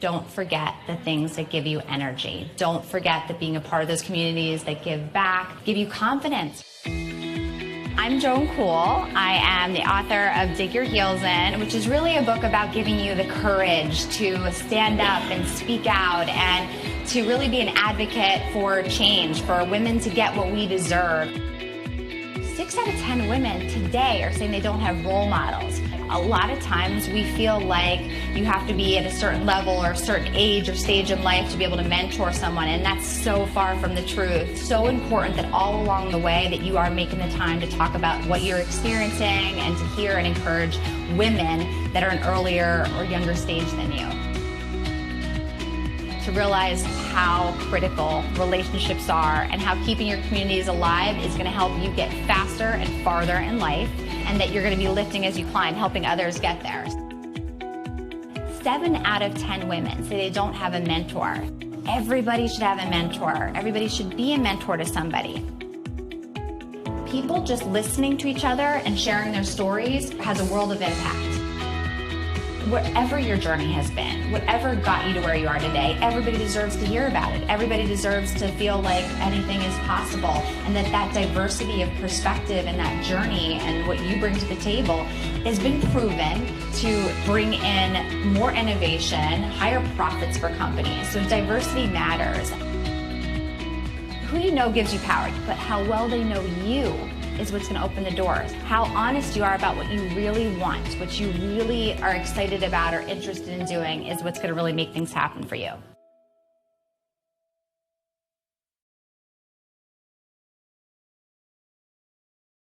don't forget the things that give you energy. Don't forget that being a part of those communities that give back, give you confidence. I'm Joan Kuhl. I am the author of Dig Your Heels In, which is really a book about giving you the courage to stand up and speak out and to really be an advocate for change, for women to get what we deserve. 6 out of 10 women today are saying they don't have role models. A lot of times we feel like you have to be at a certain level or a certain age or stage in life to be able to mentor someone, and that's so far from the truth. So important that all along the way that you are making the time to talk about what you're experiencing and to hear and encourage women that are an earlier or younger stage than you. To realize how critical relationships are and how keeping your communities alive is going to help you get faster and farther in life, and that you're going to be lifting as you climb, helping others get there. 7 out of 10 women say they don't have a mentor. Everybody should have a mentor. Everybody should be a mentor to somebody. People just listening to each other and sharing their stories has a world of impact. Whatever your journey has been, whatever got you to where you are today, everybody deserves to hear about it. Everybody deserves to feel like anything is possible, and that diversity of perspective and that journey and what you bring to the table has been proven to bring in more innovation, higher profits for companies. So diversity matters. Who you know gives you power, but how well they know you is what's going to open the doors. How honest you are about what you really want, what you really are excited about or interested in doing is what's going to really make things happen for you.